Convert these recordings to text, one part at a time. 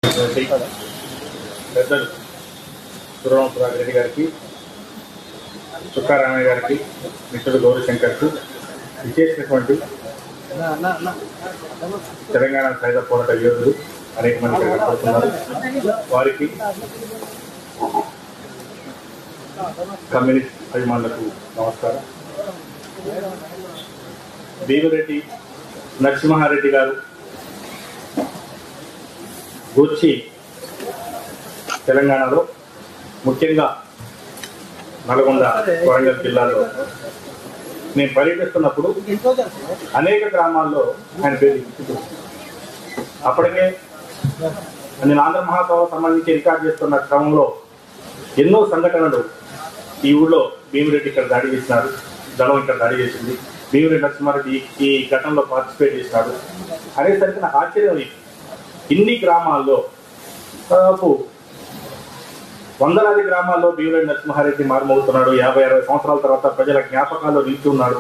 పెద్దలు సురవణపురాజు రెడ్డి గారికి, చుక్కారామయ్య గారికి, మిత్రుడు గౌరీశంకర్కు విశేషమైనటువంటి తెలంగాణ సాయుధ పోరాట యోధులు అనేక మంది కనపడుతున్నారు. వారికి కమ్యూనిస్ట్ అభిమానులకు నమస్కారం. భీమిరెడ్డి నరసింహారెడ్డి గారు గూర్చి తెలంగాణలో ముఖ్యంగా నల్గొండ, వరంగల్ జిల్లాలో నేను పర్యటిస్తున్నప్పుడు అనేక గ్రామాల్లో ఆయన పేరు. అప్పటికే నేను ఆంధ్ర మహాసభకు సంబంధించి రికార్డు చేస్తున్న క్రమంలో ఎన్నో సంఘటనలు ఈ ఊళ్ళో భీమిరెడ్డి ఇక్కడ దాడి చేసినారు, దళం ఇక్కడ దాడి చేసింది, భీమిరెడ్డి నరసింహారెడ్డి ఈ ఘటనలో పార్టిసిపేట్ చేసినాడు అనేసరికి నాకు ఆశ్చర్యం. ఇన్ని గ్రామాల్లో దాదాపు వందలాది గ్రామాల్లో భీమిరెడ్డి నరసింహారెడ్డి మారుమవుతున్నాడు. 50-60 సంవత్సరాల తర్వాత ప్రజల జ్ఞాపకాల్లో నిలిచి ఉన్నాడు.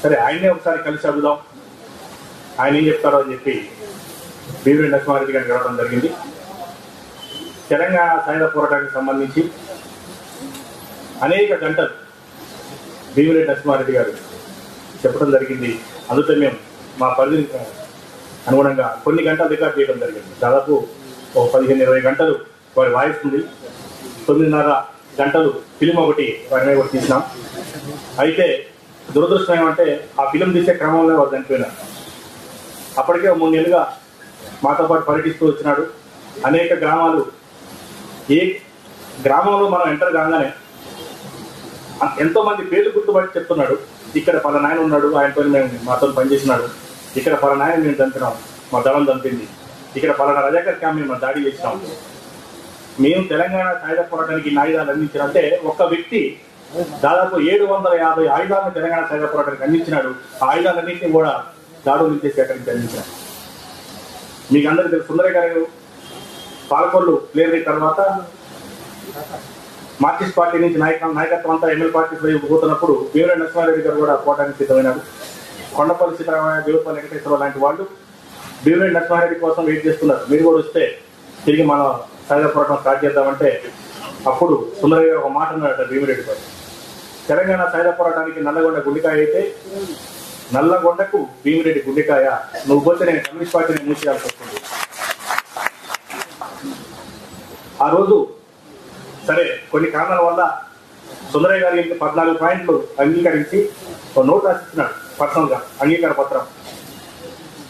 సరే, ఆయన్నే ఒకసారి కలిసి అడుగుదాం, ఆయన ఏం చెప్తాడో అని చెప్పి భీమిరెడ్డి నరసింహారెడ్డి గారిని కలవడం జరిగింది. తెలంగాణ సాయుధ పోరాటానికి సంబంధించి అనేక గంటలు భీమిరెడ్డి నరసింహారెడ్డి గారు చెప్పడం జరిగింది. అందుకే మేము మా పరిధికి అనుగుణంగా కొన్ని గంటలు రికార్డ్ చేయడం జరిగింది. దాదాపు ఒక 15-20 గంటలు వారి వాయిస్ ఉంది, 9.5 గంటలు ఫిలిం ఒకటి వారి మీద ఒకటి తీసినాం. అయితే దురదృష్టం ఏమంటే ఆ ఫిలిం తీసే క్రమంలో వారు చనిపోయినారు. అప్పటికే 3 నెలలుగా మాతో పాటు పర్యటిస్తూ వచ్చినాడు. అనేక గ్రామాలు, ఏ గ్రామంలో మనం ఎంటర్ కాగానే ఎంతో మంది పేర్లు గుర్తుపట్టి చెప్తున్నాడు. ఇక్కడ పలానా ఆయన ఉన్నాడు, ఆయనతో మేము మాతో పనిచేసినాడు, ఇక్కడ పలానా ఆయన మేము చంపినాం, మా దళం చంపింది, ఇక్కడ పలానా రజాకర్ క్యాంప్ మేము దాడి చేసినాం, మేము తెలంగాణ సాయుధ పోరాటానికి ఆయుధాలు అందించినంటే ఒక్క వ్యక్తి దాదాపు 750 ఆయుధాలను తెలంగాణ సాయుధ పోరాటానికి అందించినాడు. ఆ ఆయుధాలన్నింటినీ కూడా దాడులు నుంచి సేకరించి అందించినాడు. మీకు అందరికీ తెలుసు, సుందరయ్య గారు పాలకొల్లు క్లియర్ అయిన తర్వాత మార్క్సిస్ట్ పార్టీ నుంచి నాయకత్వం అంతా ఎమ్మెల్యే పార్టీ పోతున్నప్పుడు భీమిరెడ్డి నరసింహారెడ్డి గారు కూడా పోవడానికి సిద్ధమైనారు. కొండపల్లి సీతారామయ్య, దేవుపల్లి వెంకటేశ్వరరావు లాంటి వాళ్ళు భీమిరెడ్డి నరసింహారెడ్డి కోసం వెయిట్ చేస్తున్నారు. మీరు కూడా వస్తే తిరిగి మన సాయుధ పోరాటం స్టార్ట్ చేద్దామంటే అప్పుడు సుందరయ్య గారు ఒక మాట అన్నాడట భీమిరెడ్డి గారు, తెలంగాణ సాయుధ పోరాటానికి నల్లగొండ గుండెకాయ అయితే నల్లగొండకు భీమిరెడ్డి గుండెకాయ, నువ్వు పోతే నేను కమ్యూనిస్ట్ పార్టీని మూసేయాల్సి వస్తుంది. ఆ రోజు సరే కొన్ని కారణాల వల్ల సుందరయ్య గారి 14 పాయింట్లు అంగీకరించి ఒక నోట్ రాసిస్తున్నాడు పర్సనల్గా, అంగీకార పత్రం.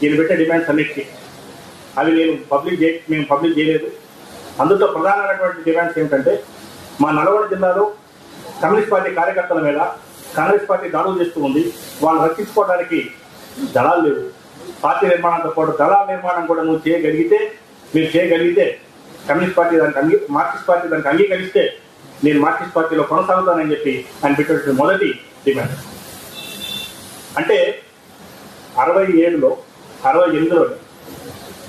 ఈయన పెట్టే డిమాండ్స్ అన్నిటికీ అవి మేము పబ్లిక్ చేయలేదు. అందులో ప్రధానమైనటువంటి డిమాండ్స్ ఏమిటంటే, మా నల్గొండ జిల్లాలో కమ్యూనిస్ట్ పార్టీ కార్యకర్తల మీద కాంగ్రెస్ పార్టీ దాడులు చేస్తూ ఉంది, వాళ్ళు రక్షించుకోవడానికి దళాలు లేవు. పార్టీ నిర్మాణంతో పాటు దళాల నిర్మాణం కూడా మీరు చేయగలిగితే కమ్యూనిస్ట్ పార్టీ దానికి మార్క్సిస్ట్ పార్టీ దానికి అంగీకరిస్తే నేను మార్క్సిస్ట్ పార్టీలో కొనసాగుతానని చెప్పి ఆయన పెట్టిన మొదటి డిమాండ్. అంటే 67లో 68లో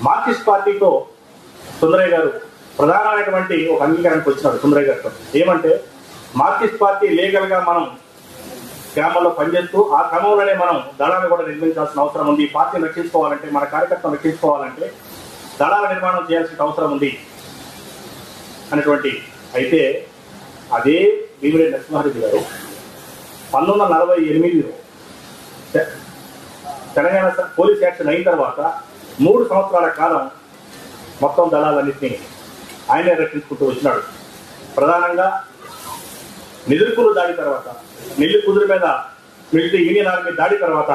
మార్క్సిస్ట్ పార్టీతో సుందరయ్య గారు ప్రధానమైనటువంటి ఒక అంగీకారానికి వచ్చినాడు. సుందరయ్య గారితో ఏమంటే, మార్క్సిస్ట్ పార్టీ లీగల్గా మనం గ్రామంలో పనిచేస్తూ ఆ క్రమంలోనే మనం దళాలను కూడా నిర్మించాల్సిన అవసరం ఉంది. ఈ పార్టీని రక్షించుకోవాలంటే, మన కార్యకర్తలను రక్షించుకోవాలంటే దళాల నిర్మాణం చేయాల్సిన అవసరం ఉంది అనేటువంటి. అయితే అదే భీమిరెడ్డి నరసింహారెడ్డి గారు 1948లో తెలంగాణ పోలీస్ యాక్షన్ అయిన తర్వాత 3 సంవత్సరాల కాలం మొత్తం దళాలన్నింటినీ ఆయనే రక్షించుకుంటూ వచ్చినాడు. ప్రధానంగా నిదురుకులు దాడి తర్వాత, నెల్లి కుదురు మీద మిలిటరీ యూనియన్ ఆర్మీ దాడి తర్వాత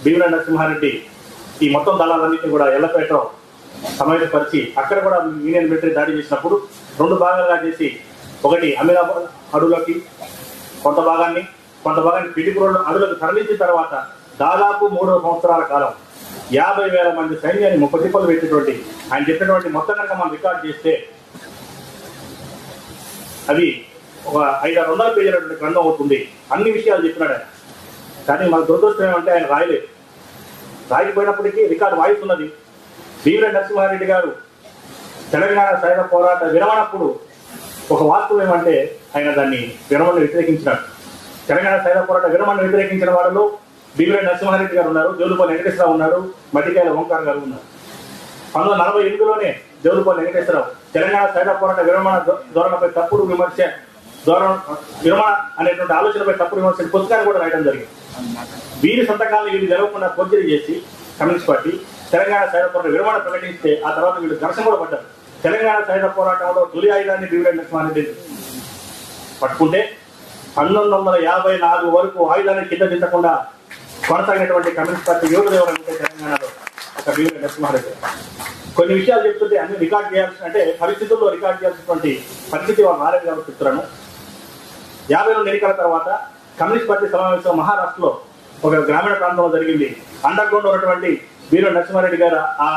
భీమిరెడ్డి నరసింహారెడ్డి ఈ మొత్తం దళాలన్నింటినీ కూడా ఎల్లపేట సమావేశపరిచి అక్కడ కూడా యూనియన్ మిలిటరీ దాడి చేసినప్పుడు 2 భాగాలుగా చేసి, ఒకటి అమీనాబాద్ అడవులకి కొంత భాగాన్ని పిటిపురం అడవులకు తరలించిన తర్వాత దాదాపు 3 సంవత్సరాల కాలం 50,000 మంది సైన్యాన్ని 30 తిప్పలు పెట్టినటువంటి ఆయన చెప్పినటువంటి మొత్తం కనుక మనం రికార్డ్ చేస్తే అది ఒక 500-600 పేజీలటువంటి గ్రంథం అవుతుంది. అన్ని విషయాలు చెప్పినాడు ఆయన. కానీ మన దురదృష్టం ఏమంటే ఆయన రాయకపోయినప్పటికీ రికార్డు వాయిస్ ఉన్నది. భీమిరెడ్డి నరసింహారెడ్డి గారు తెలంగాణ సాయుధ పోరాట విరమణప్పుడు ఒక వాస్తవం ఏమంటే ఆయన దాన్ని విరమణను వ్యతిరేకించినాడు. తెలంగాణ సాయుధ పోరాట విరమణను వ్యతిరేకించిన వాళ్ళలో భీమిరెడ్డి నరసింహారెడ్డి గారు ఉన్నారు, దేవుపల్లి వెంకటేశ్వరరావు ఉన్నారు, మట్టికాయల ఓంకార్ గారు ఉన్నారు. 1948లోనే దేవులపల్లి వెంకటేశ్వరరావు తెలంగాణ సాయుధ పోరాట విరమణ ధోరణిపై తప్పుడు విరమణ అనేటువంటి ఆలోచనపై తప్పుడు విమర్శ పుస్తకాన్ని కూడా రాయడం జరిగింది. వీరి సంతకాలను వీళ్ళు జరగకుండా ఫోర్జరీ చేసి కమ్యూనిస్ట్ పార్టీ తెలంగాణ సాయుధ పోరాట విరమణ ప్రకటిస్తే ఆ తర్వాత వీళ్ళు ఘర్షణ కూడా పడ్డారు. తెలంగాణ సాయుధ పోరాటంలో తొలి ఆయుధాన్ని బీవీరెడ్డి నరసింహారెడ్డి పట్టుకుంటే 1954 వరకు ఆయుధాన్ని కింద దించకుండా కొనసాగినటువంటి కమ్యూనిస్ట్ పార్టీ యువకుడు ఎవరంటే తెలంగాణలో ఒక బీవీరెడ్డి నరసింహారెడ్డి. కొన్ని విషయాలు చెప్తుంటే అన్ని రికార్డ్ చేయాల్సిన అంటే పరిస్థితుల్లో రికార్డ్ చేయాల్సినటువంటి పరిస్థితి వాళ్ళు రాలేదు కాబట్టి చెప్తున్నాను. 52 ఎన్నికల తర్వాత కమ్యూనిస్ట్ పార్టీ సమావేశం మహారాష్ట్రలో ఒక గ్రామీణ ప్రాంతంలో జరిగింది. అండర్ గ్రౌండ్ ఉన్నటువంటి బీవీరెడ్డి నరసింహారెడ్డి గారు ఆ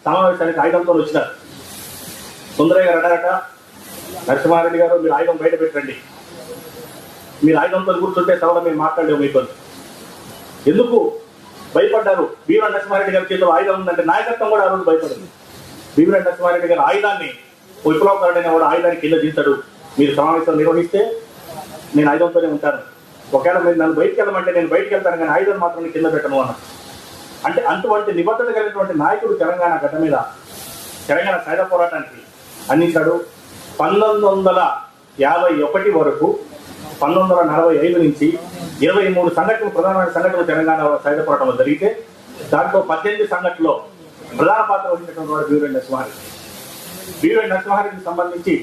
సమావేశానికి ఆయుధంతో వచ్చినారు. సుందరయ్య గారు అన్నారట, నరసింహారెడ్డి గారు మీరు ఆయుధం బయట పెట్టండి, మీరు ఆయుధంతో కూర్చుంటే సభలో మీరు మాట్లాడలేము మీకు. ఎందుకు భయపడ్డారు? బీవీరెడ్డి నరసింహారెడ్డి గారి చేతిలో ఆయుధం ఉందంటే నాయకత్వం కూడా ఆ రోజు భయపడింది. బీవీరెడ్డి నరసింహారెడ్డి గారి ఆయుధాన్ని విప్లవకారుడైన వాడు ఆయుధాన్ని కింద దించాడు, మీరు సమావేశం నిర్వహిస్తే నేను ఆయుధంతోనే ఉంటాను, ఒకవేళ మీరు నన్ను బయటికి వెళ్ళమంటే నేను బయటికి వెళ్తాను కానీ ఆయుధం మాత్రం కింద పెట్టను అన్న. అంటే అటువంటి నిబద్ధత కలిగినటువంటి నాయకుడు తెలంగాణ గడ్డ మీద తెలంగాణ సాయుధ పోరాటానికి అందించాడు. 1951 వరకు 1945 నుంచి 23 సంఘటనలు ప్రధానమైన సంఘటనలు తెలంగాణ సాయుధ పోరాటంలో జరిగితే దాంట్లో 18 సంఘటనలో ప్రధాన పాత్ర వహించినటువంటి వాడు బీవీరెడ్డి నరసింహారెడ్డి. బీవీరెడ్డి నరసింహారెడ్డికి సంబంధించి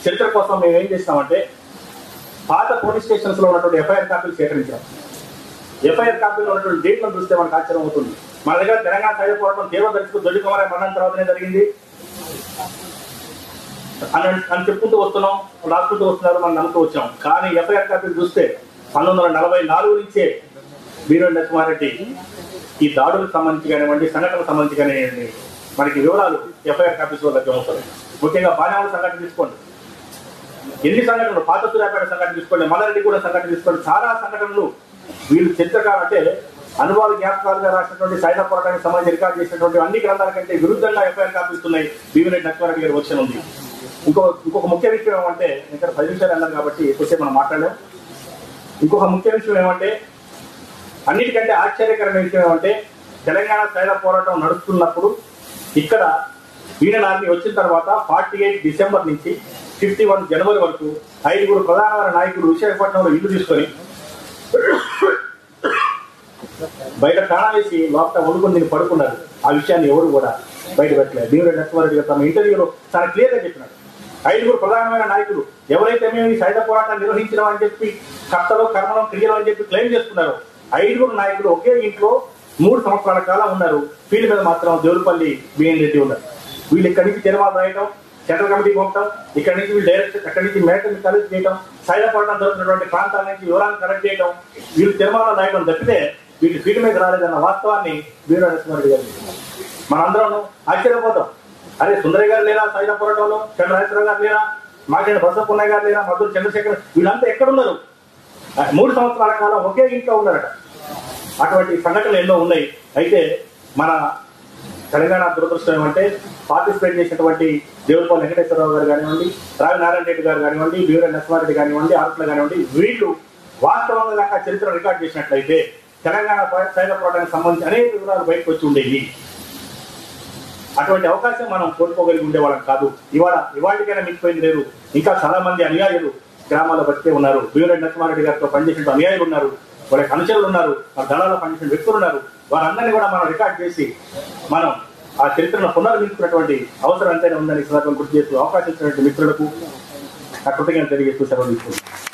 చరిత్ర కోసం మేము ఏం చేస్తామంటే పాత పోలీస్ స్టేషన్స్ లో ఉన్నటువంటి ఎఫ్ఐఆర్ కాపీలు సేకరించాం. ఎఫ్ఐఆర్ కాపీలో ఉన్నటువంటి డేట్లను చూస్తే మనకు ఆశ్చర్యం అవుతుంది. మన దగ్గర తెలంగాణ సాయుధ పోరాటం తీవ్ర దర్శకుడు దొడ్డి కుమారయ్య మరణం తర్వాతనే జరిగింది అని చెప్పుకుంటూ వస్తున్నాం, రాసుకుంటూ వస్తున్నారు, మనం నమ్ముతూ వచ్చాం. కానీ ఎఫ్ఐఆర్ కాపీలు చూస్తే 1944 నుంచే బీవీరెడ్డి నరసింహారెడ్డి ఈ దాడులకు సంబంధించి కానివ్వండి, సంఘటనలకు సంబంధించి కానివ్వండి మనకి వివరాలు ఎఫ్ఐఆర్ కాపీస్ లో లభ్యమవుతాయి. ముఖ్యంగా బాణాల సంఘటన తీసుకోండి, ఎన్ని సంఘటనలు, పాత సూర్యాపేట సంఘటన తీసుకోండి, మల్లారెడ్డి కూడా సంఘటన తీసుకోండి, చాలా సంఘటనలు వీళ్ళు చరిత్రకారు అంటే అనుభవాలు జ్ఞాపకాలుగా రాసినటువంటి సాయుధ పోరాటానికి సంబంధించి రికార్డు చేసినటువంటి అన్ని గ్రంథాల కంటే విరుద్ధంగా ఎఫ్ఐఆర్ కాపీస్తున్నాయి బీవీరెడ్డి నరసింహారెడ్డి గారి వచ్చిన ఉంది. ఇంకొక ముఖ్య విషయం ఏమంటే, ఇక్కడ 10 నిమిషాలు అన్నారు కాబట్టి ఎక్కువసేపు మనం మాట్లాడాం. ఇంకొక ముఖ్య విషయం ఏమంటే, అన్నిటికంటే ఆశ్చర్యకరమైన విషయం ఏమంటే, తెలంగాణ సాయుధ పోరాటం నడుస్తున్నప్పుడు ఇక్కడ యూనియన్ ఆర్మీ వచ్చిన తర్వాత 48 డిసెంబర్ నుంచి 51 జనవరి వరకు 5 ప్రధానమైన నాయకులు విశాఖపట్నంలో ఇల్లు తీసుకొని బయట ప్రాణం వేసి లోపల వండుకొని నేను పడుకున్నారు. ఆ విషయాన్ని ఎవరు కూడా బయట పెట్టలేదు. బీవీరెడ్డి నరసింహారెడ్డి గారు తమ ఇంటర్వ్యూలో చాలా క్లియర్ గా చెప్పినాడు. 5 ప్రధానమైన నాయకులు ఎవరైతే మేము ఈ సాయుధ పోరాటాన్ని నిర్వహించడం అని చెప్పి కర్తలో కర్మలో క్రియలు అని చెప్పి క్లెయిమ్ చేస్తున్నారో 5 నాయకులు ఒకే ఇంట్లో 3 సంవత్సరాల కాలం ఉన్నారు. వీళ్ళ మీద మాత్రం దేవులపల్లి బిఎన్ రెడ్డి ఉన్నారు. వీళ్ళు ఇక్కడి నుంచి తీర్మానం రాయటం, సెంట్రల్ కమిటీకి పంపడం, ఇక్కడ నుంచి వీళ్ళు డైరెక్ట్ అక్కడి నుంచి మేకల్ని కలెక్ట్ చేయడం, సాయుధ పోరాటం జరుగుతున్నటువంటి ప్రాంతాల నుంచి వివరాలను కలెక్ట్ చేయడం, వీళ్ళు తీర్మానం రాయడం తప్పితే వీళ్ళు ఫీల్డ్ మీద రాలేదన్న వాస్తవాన్ని బీవీరెడ్డి నరసింహారెడ్డి గారు మనందరం ఆశ్చర్యపోతాం. అరే సుందరయ్య గారు లేరా సాయుధ పోరాటంలో, చంద్రరాజేశ్వరరావు గారు లేరా, మాకేంటి బసవపున్నయ్య గారు లేరా, మధుర చంద్రశేఖర్, వీళ్ళంతా ఎక్కడున్నారు? 3 సంవత్సరాల కాలం ఒకే ఇంట్లో ఉన్నారట. అటువంటి సంఘటనలు ఎన్నో ఉన్నాయి. అయితే మన తెలంగాణ దురదృష్టం ఏమంటే పార్టిసిపేట్ చేసినటువంటి దేవులపల్లి వెంకటేశ్వరరావు గారు కానివ్వండి, రావి నారాయణ రెడ్డి గారు కానివ్వండి, బీవీరెడ్డి నరసింహారెడ్డి కానివ్వండి, ఆరుట్ల కానివ్వండి, వీళ్ళు వాస్తవంగా కనుక చరిత్ర రికార్డ్ చేసినట్లయితే తెలంగాణ సాయుధ పోరాటానికి సంబంధించి అనేక వివరాలు బయటకు వచ్చి ఉండేవి. అటువంటి అవకాశం మనం కోల్పోగలిగి ఉండేవాళ్ళం కాదు. ఇవాళకైనా మిగిలిపోయింది లేదు. ఇంకా చాలా మంది అనుయాయులు గ్రామాల్లో బతికే ఉన్నారు. బీవీరెడ్డి నరసింహారెడ్డి గారితో పనిచేసిన అనుయాయులు ఉన్నారు, వాళ్ళకి అనుచరులు ఉన్నారు, వాళ్ళ దళాల్లో పనిచేసిన వ్యక్తులు ఉన్నారు. వారందరినీ కూడా మనం రికార్డ్ చేసి మనం ఆ చరిత్రను పునర్మించుకున్నటువంటి అవసరం ఎంతైనా ఉందని సందర్భం గుర్తు చేస్తూ అవకాశం ఇచ్చినటువంటి మిత్రులకు కృతజ్ఞతలు తెలియజేస్తూ సెలవు తీసుకుంటున్నాను.